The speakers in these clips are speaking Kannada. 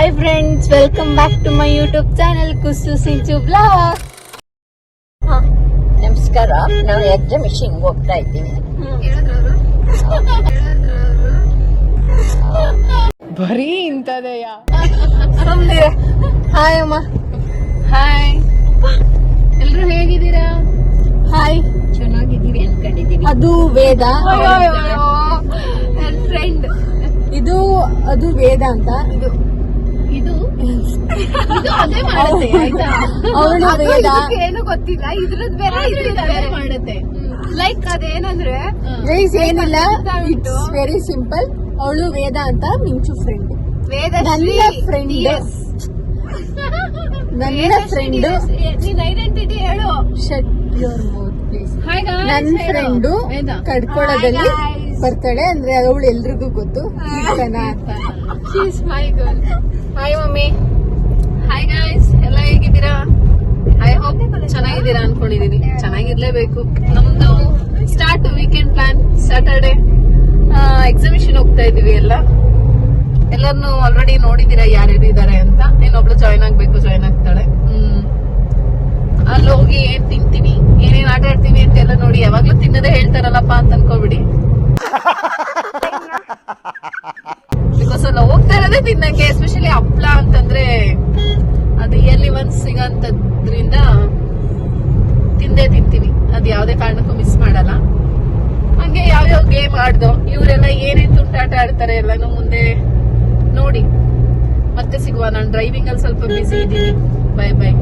Hi friends, welcome back to my YouTube channel Kusu Sinchu blog. ನಮಸ್ಕಾರ. ನಾವು ಎಕ್ಸಿಬಿಷನ್ ಹೋಗ್ತಾ ಇದ್ದೀವಿ. ಬರೀ ಇಂಥದೆಯ. ಹಾಯ್ ಅಮ್ಮ. ಹಾಯ್, ಎಲ್ರು ಹೇಗಿದ್ದೀರಾ? ಹಾಯ್, ಚೆನ್ನಾಗಿದ್ದೀವಿ ಅನ್ಕೊಂಡಿದ್ದೀವಿ. ಅದು ವೇದ, ನನ್ನ ಫ್ರೆಂಡ್. ಅದು ವೇದ ಅಂತ. ಇದು ಅದೇ ಮಾಡುತ್ತೆ ಆಯ್ತಾ. ಅವಳು ವೇದ. ಏನು ಗೊತ್ತಿಲ್ಲ, ಇದ್ರದ್ ಬೇರೆ ಇದ್ರದ್ ಬೇರೆ ಮಾಡುತ್ತೆ. ಲೈಕ್ ಅದೇನಂದ್ರೆ ಗೈಸ್ ಏನಿಲ್ಲ, ಇಟ್ಸ್ ವೆರಿ ಸಿಂಪಲ್. ಅವಳು ವೇದ ಅಂತ, ಮಿಂಚು ಫ್ರೆಂಡ್. ವೇದಶ್ರೀ ನನ್ನ ಫ್ರೆಂಡ್, ನನ್ನ ಫ್ರೆಂಡ್. ನಿನ್ ಐಡೆಂಟಿಟಿ ಹೇಳು. Shut your mouth please. Hi guys, ನನ್ನ ಫ್ರೆಂಡು ಕಡ್ಕೊಳದಲ್ಲಿ ಬರ್ತಾಳೆ ಅಂದ್ರೆ ಅವಳು ಎಲ್ರಿಗೂ ಗೊತ್ತು. ಕೀರ್ತನ ಅಂತ. She is my girl. Hi mummy. Hi guys, ಎಲ್ಲ ಹೇಗಿದ್ದೀರಾ? ಐ ಹೋಪ್ ಚೆನ್ನಾಗಿದ್ದೀರಾ ಅನ್ಕೊಂಡಿದೀನಿ. ಚೆನ್ನಾಗಿರ್ಲೇಬೇಕು. ನಮ್ದು start weekend plan. Saturday exhibition ಹೋಗ್ತಾ ಇದೀವಿ. ಎಲ್ಲರನ್ನು ಆಲ್ರೆಡಿ ನೋಡಿದೀರಾ ಯಾರ್ಯಾರು ಇದಾರೆ ಅಂತ. ಇನ್ನೊಬ್ಳು ಜಾಯ್ನ್ ಆಗ್ಬೇಕು, ಜಾಯ್ನ್ ಆಗ್ತಾಳೆ. ಅಲ್ಲಿ ಹೋಗಿ ಏನ್ ತಿಂತೀವಿ, ಏನೇನ್ ಆಟ ಆಡ್ತೀವಿ ಅಂತ ಎಲ್ಲ ನೋಡಿ. ಯಾವಾಗ್ಲೂ ತಿನ್ನೋದೇ ಹೇಳ್ತಾರಲ್ಲಪ್ಪ ಅಂತ ಅನ್ಕೋಬಿಡಿ. ಬಿಕಾಸ್ ಅಲ್ಲಿ ಹೋಗ್ತಾ ಇರೋದೇ ತಿನ್ನಕ್ಕೆ. ಎಸ್ಪೆಷಲಿ ಹಪ್ಳ ಅಂತಂದ್ರೆ ಅದು ಇಯರ್ಲಿ ಒನ್ಸ್ ಸಿಗೋಂತದ್ರಿಂದ ತಿಂದೇ ತಿಂತೀವಿ. ಅದು ಯಾವ್ದೇ ಕಾರಣಕ್ಕೂ ಮಿಸ್ ಮಾಡಲ್ಲ. ಹಂಗೆ ಯಾವ್ಯಾವ ಗೇಮ್ ಆಡ್ದೋ ಇವರೆಲ್ಲ ಏನೇನ್ ತುಂಟಾಟ ಆಡ್ತಾರೆ ಎಲ್ಲಾನು ಮುಂದೆ ನೋಡಿ. ಮತ್ತೆ ಸಿಗುವ. ನಾನು ಡ್ರೈವಿಂಗ್ ಅಲ್ಲಿ ಸ್ವಲ್ಪ ಬಿಸಿ ಇದ್ದೀನಿ. Bye bye.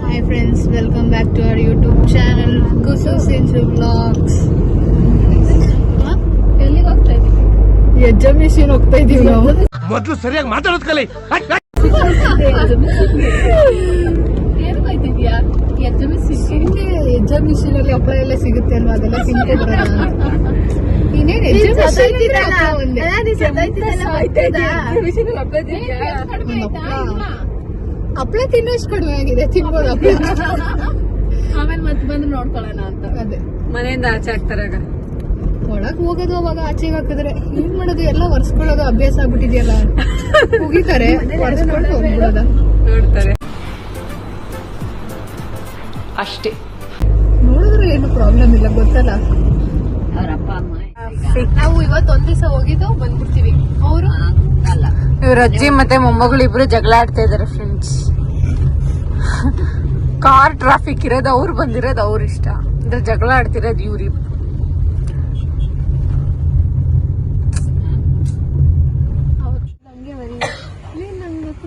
Hi friends, welcome back to our YouTube channel Kusu Sinchu blogs. ಎಲ್ಲಿಗೆ ಹೋಗ್ತಾ ಇದ್ದೀವಿ? ಎಕ್ಸಿಬಿಷನ್ ಹೋಗ್ತಾ ಇದೀವಿ ನಾವು. ಮೊದಲು ಸರಿಯಾಗಿ ಮಾತಾಡೋದು ಕಲಿ. ಏನು ಹೋಯ್ತಿದ್ಯಾ? ಎಕ್ಸಿಬಿಷನ್ ಅಲ್ಲಿ ಹಪ್ಪಳ ಎಲ್ಲ ಸಿಗುತ್ತೆ ಅಲ್ವಾ, ಅದೆಲ್ಲ ತಿನ್ಕೊಂಡು ಬರೋಣ. ಇನ್ನೇನು ಹಪ್ಪಳ ತಿನ್ನೋಷ್ಟು ಕಡಿಮೆ ಆಗಿದೆ. ತಿನ್ಬೋದು ಹಪ್ಪಳ. ಆಮೇಲೆ ಮತ್ತೆ ಬಂದು ನೋಡ್ಕೊಳ್ಳೋಣ ಅಂತ. ಅದೇ ಮನೆಯಿಂದ ಆಚೆ ಹಾಕ್ತಾರಾಗ ಒಳಗ್ ಹೋಗೋದು, ಅವಾಗ ಆಚೆಗೆ ಹಾಕಿದ್ರೆ ಏನ್ ಮಾಡೋದು, ಎಲ್ಲ ಒರ್ಸ್ಕೊಳ್ಳೋದು ಅಭ್ಯಾಸ ಆಗ್ಬಿಟ್ಟಿದೆಯಲ್ಲ. ಮುಗಿತಾರೆ, ಒರ್ಸ್ಕೊಂಡು ಹೋಗ್ಬಿಡೋದ. ನೋಡ್ತಾರೆ ಅಷ್ಟೇ. ನೋಡಿದ್ರೆ ಏನು ಪ್ರಾಬ್ಲಮ್ ಇಲ್ಲ, ಗೊತ್ತಲ್ಲ. ಅವ್ರ ಅಪ್ಪ ಅಮ್ಮ ನಾವು ಇವತ್ತೊಂದ್ ದಿವಸ ಹೋಗಿದ್ದು ಬಂದ್ಬಿಡ್ತೀವಿ. ಅವರು ಅಲ್ಲ, ಇವ್ರ ಅಜ್ಜಿ ಮತ್ತೆ ಮೊಮ್ಮಗಳು ಇಬ್ರು ಜಗಳ ಆಡ್ತಾ ಇದಾರೆ ಫ್ರೆಂಡ್ಸ್. ಕಾರ್ ಟ್ರಾಫಿಕ್ ಇರೋದು ಅವ್ರು ಬಂದಿರೋದು ಅವ್ರ ಇಷ್ಟ, ಅಂದ್ರೆ ಜಗಳ ಆಡ್ತಿರೋದು ಇವ್ರಿಬ್ರು.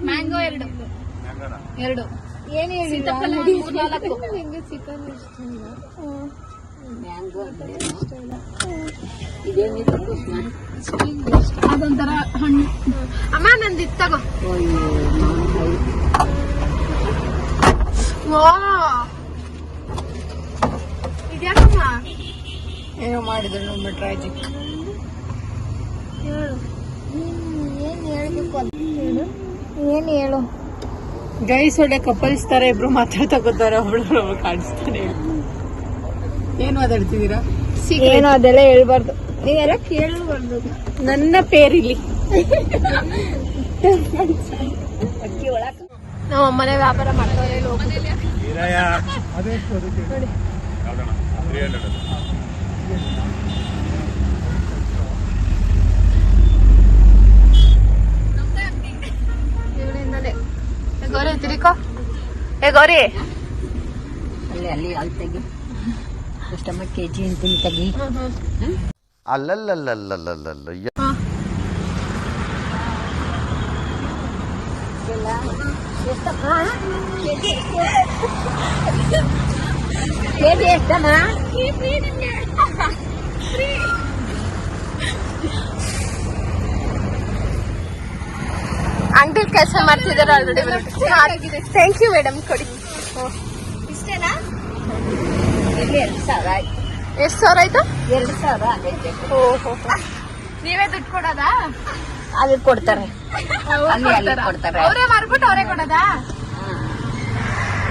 ಮ್ಯಾಂಗೋ ಎರಡು ಏನ್ ಸೀತಾಫಲ 3-4. ಮ್ಯಾಂಗೋ ಇದೇನಿದೆ ಕುಸುಮ? ಅದೊಂಥರ ಹಣ್ಣು. ಅಮ್ಮ ನಂದಿತ್ತು ತಗೋ. ಇದ್ಯಾಕಮ್ಮ? ಏನೋ ಮಾಡಿದ್ರು ನಮ್ಮ ಟ್ರಾಜಿಕ್. ಏನ್ ಹೇಳು ಗೈಸ್, ಒಳ್ಳೆ ಕಪಲ್ಸ್ ತರ ಇಬ್ರು ಮಾತಾಡ್ತಾ ಕೂತಾರೆ. ಒಬ್ಳು ಕಾಣಿಸ್ತಾನೆ. ಏನ್ ಮಾತಾಡ್ತಿದ್ದೀರಾ? ಏನು ಅದೆಲ್ಲ ಹೇಳ್ಬಾರ್ದು, ನೀವೆಲ್ಲ ಕೇಳಬಾರ್ದು. ನನ್ನ ಪೇರಿಲಿ ನಾವು ಅಮ್ಮನೆ ವ್ಯಾಪಾರ ಮಾಡ್ತಾರೆ. ಗೌರಿ ತಿರಿಕೋ. ಗೌರಿ ಅಲ್ಲಿ ಅಲ್ಲಿ ತೆಗಿ. ಎಷ್ಟಮ್ಮ ಕೆಜಿ ಅಂತ ತೆಗಿ. ಅಲ್ಲಲ್ಲಲ್ಲಲ್ಲಲ್ಲಲ್ಲ ಕೆಜಿ ಎಷ್ಟಮ್ಮ? ಅಂಗಡಿ ಕೆಲಸ ಮಾಡ್ತಿದ್ದಾರೆ ಆಲ್ರೆಡಿ. Thank you madam. ಕೊಡಿ. ಇಷ್ಟೇನಾ? 2,000 ಆಯ್ತು. ಎಷ್ಟು ಸಾವಿರ ಆಯ್ತು? 2,000 ಆಗೈತೆ. ಓಹೋ, ನೀವೇ ದುಡ್ಡು ಕೊಡೋದಾ? ಅಲ್ಲಿ ಕೊಡ್ತಾರೆ, ಅಲ್ಲಿ ಕೊಡ್ತಾರೆ. ಅವರೇ ಮಾರ್ಬಿಟ್ಟು ಅವರೇ ಕೊಡೋದಾ?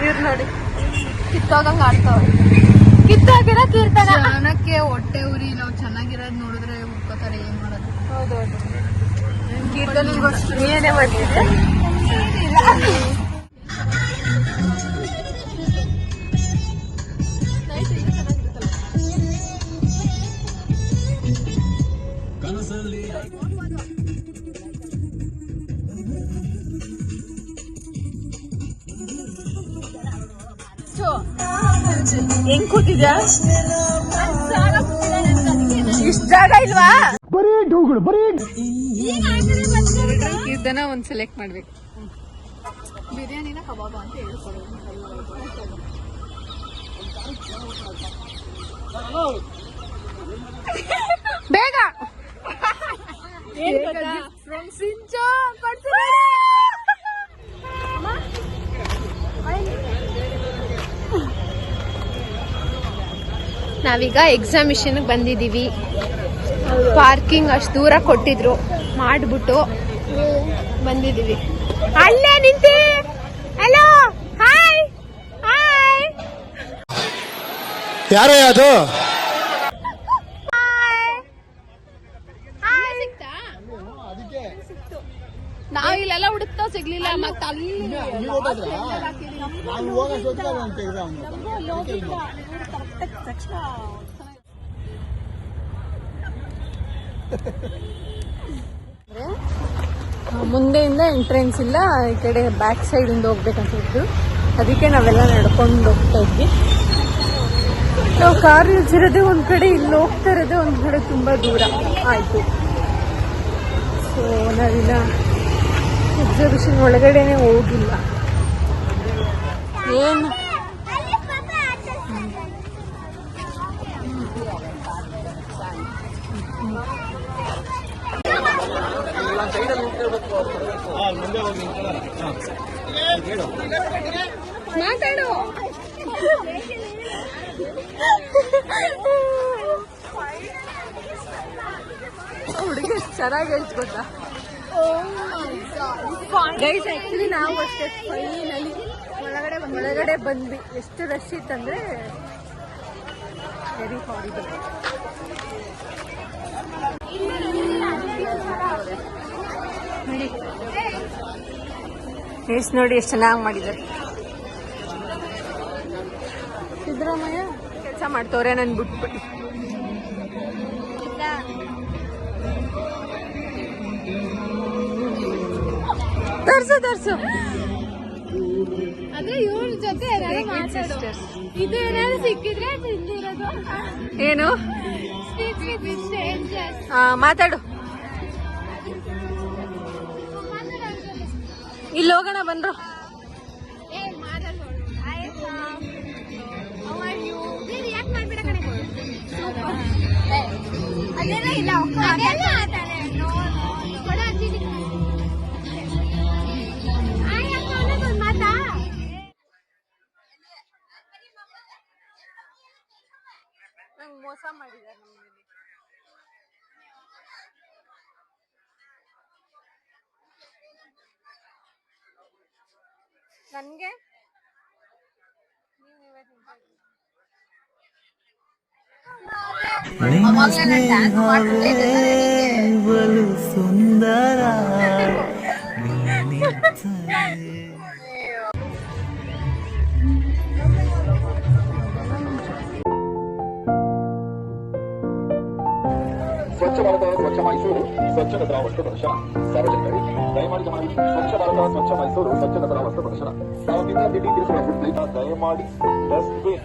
ಇವ್ರು ನೋಡಿ ಕಿತ್ತೋಗಂಗ್ ಆಡ್ತಾವ. ಕಿತ್ತೋಗಿರೋ ಕೀರ್ತನ. ಜನಕ್ಕೆ ಹೊಟ್ಟೆ ಉರಿ, ನಾವು ಚೆನ್ನಾಗಿರೋದ್ ನೋಡಿದ್ರೆ ಹುಡ್ಕೋತಾರೆ, ಏನ್ ಮಾಡೋದು. ಹೌದೌದು. ಕೀರ್ತನಿಗೋಸ್ಕರ ಏನೇ ಮಾಡ್ತಿದ್ದೆ. ಹೆಂಗ್ ಕೂತಿದ್ಯಾ? ಇಷ್ಟ ಜಾಗ ಇಲ್ವಾ? ಇದನ್ನ ಒಂದ್ ಸೆಲೆಕ್ಟ್ ಮಾಡ್ಬೇಕು. ಬಿರಿಯಾನಿನ ಕಬಾಬ್ ಅಂತ ಹೇಳ್ಕೊಡೋದು. ಬೇಗ ನಾವೀಗ ಎಕ್ಸಾಮಿಷನ್ ಬಂದಿದೀವಿ. ಪಾರ್ಕಿಂಗ್ ಅಷ್ಟು ದೂರ ಕೊಟ್ಟಿದ್ರು, ಮಾಡ್ಬಿಟ್ಟು ಬಂದಿದೀವಿ. ಅಲ್ಲೇ ನಿಂತಿ. Hello, hi hi. ಯಾರೇ ಅದು? ನಾವ್ ಇಲ್ಲೆಲ್ಲ ಹುಡುಕ್ತಾ ಸಿಗ್ಲಿಲ್ಲ. ಮತ್ತ ಅಲ್ಲಿ ಮುಂದೆಯಿಂದ ಎಂಟ್ರೆನ್ಸ್ ಇಲ್ಲ, ಈ ಕಡೆ ಬ್ಯಾಕ್ ಸೈಡ್ ಇಂದ ಹೋಗ್ಬೇಕಂತಿದ್ದು. ಅದಕ್ಕೆ ನಾವೆಲ್ಲ ನಡ್ಕೊಂಡು ಹೋಗ್ತಾ ಇದ್ವಿ. ನಾವು ಕಾರ್ ನಿಲ್ಸಿರೋದೇ ಒಂದ್ ಕಡೆ, ಇಲ್ಲಿ ಹೋಗ್ತಾ ಇರೋದೇ ಒಂದ್ ಕಡೆ, ತುಂಬಾ ದೂರ ಆಯ್ತು. ಸೊ ನಾವಿಲ್ಲ ಎಕ್ಸಿಬಿಷನ್ ಒಳಗಡೆನೆ ಹೋಗಿಲ್ಲ. ಏನು ಮಾತಾಡು. ಹುಡುಗಿ ಚೆನ್ನಾಗಿ ಹೇಳ್ತು ಗೊತ್ತಾ ಗೈಸ್. ಆಕ್ಚುಲಿ ನಾವು ಅಷ್ಟೇ ಫೈನಲಿ ಒಳಗಡೆ ಬಂದ್ವಿ. ಎಷ್ಟು ರಶ್ ಇತ್ತಂದ್ರೆ ವೆರಿ ಹಾರಿಬಲ್. ನೋಡಿ ಎಷ್ಟು ಚೆನ್ನಾಗಿ ಮಾಡಿದ್ದಾರೆ. ಸಿದ್ದರಾಮಯ್ಯ ಕೆಲಸ ಮಾಡ್ತವ್ರೆ, ನನ್ ಬಿಟ್ಬಿಟ್ಟು. ತರ್ಸು ಅಂದ್ರೆ ಇವ್ರ ಜೊತೆ ಸಿಸ್ಟರ್ಸ್. ಇದು ಏನಾದ್ರು ಸಿಕ್ಕಿದ್ರೆ ತಿಂದಿರೋದು. ಏನು ಮಾತಾಡು. ಇಲ್ಲಿ ಹೋಗೋಣ ಬನ್ರು. ಮೋಸ ಮಾಡಿದ್ದಾರೆ ನನ್ಗೆ. ಬಲು ಸುಂದರ ಸ್ವಚ್ಛ ಭಾರತ ಸ್ವಚ್ಛ ಮೈಸೂರು ಸ್ವಚ್ಛ ಕಸರ ವಸ್ತು ಪ್ರದರ್ಶನ. ಸಾರ್ವಜನಿಕರಿಗೆ ದಯಮಾಡಿ ಗಮನಿಸಿ, ಸ್ವಚ್ಛ ಭಾರತ ಸ್ವಚ್ಛ ಮೈಸೂರು ಸ್ವಚ್ಛ ಕಸರ ವಸ್ತು ಪ್ರದರ್ಶನ. ತಾವು ತಿಂಡಿ ತಿಳಿಸುವ ಫುಡ್ ದಯಮಾಡಿ ಡಸ್ಟ್ಬಿನ್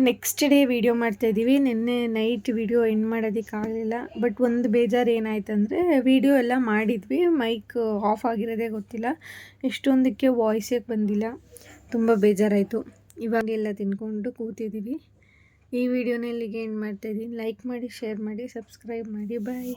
ನೆಕ್ಸ್ಟ್ ಡೇ ವೀಡಿಯೋ ಮಾಡ್ತಾಯಿದ್ದೀವಿ. ನಿನ್ನೆ ನೈಟ್ ವೀಡಿಯೋ ಎಂಡ್ ಮಾಡೋದಕ್ಕಾಗಲಿಲ್ಲ. ಬಟ್ ಒಂದು ಬೇಜಾರು ಏನಾಯ್ತಂದರೆ ವೀಡಿಯೋ ಎಲ್ಲ ಮಾಡಿದ್ವಿ, ಮೈಕ್ ಆಫ್ ಆಗಿರೋದೇ ಗೊತ್ತಿಲ್ಲ, ಎಷ್ಟೊಂದಕ್ಕೆ ವಾಯ್ಸೇ ಬಂದಿಲ್ಲ. ತುಂಬ ಬೇಜಾರಾಯಿತು. ಇವಾಗ ಎಲ್ಲ ತಿನ್ಕೊಂಡು ಕೂತಿದ್ದೀವಿ. ಈ ವಿಡಿಯೋನ ಇಲ್ಲಿಗೆ ಎಂಡ್ ಮಾಡ್ತಾಯಿದ್ದೀನಿ. ಲೈಕ್ ಮಾಡಿ, ಶೇರ್ ಮಾಡಿ, ಸಬ್ಸ್ಕ್ರೈಬ್ ಮಾಡಿ. ಬಾಯ್.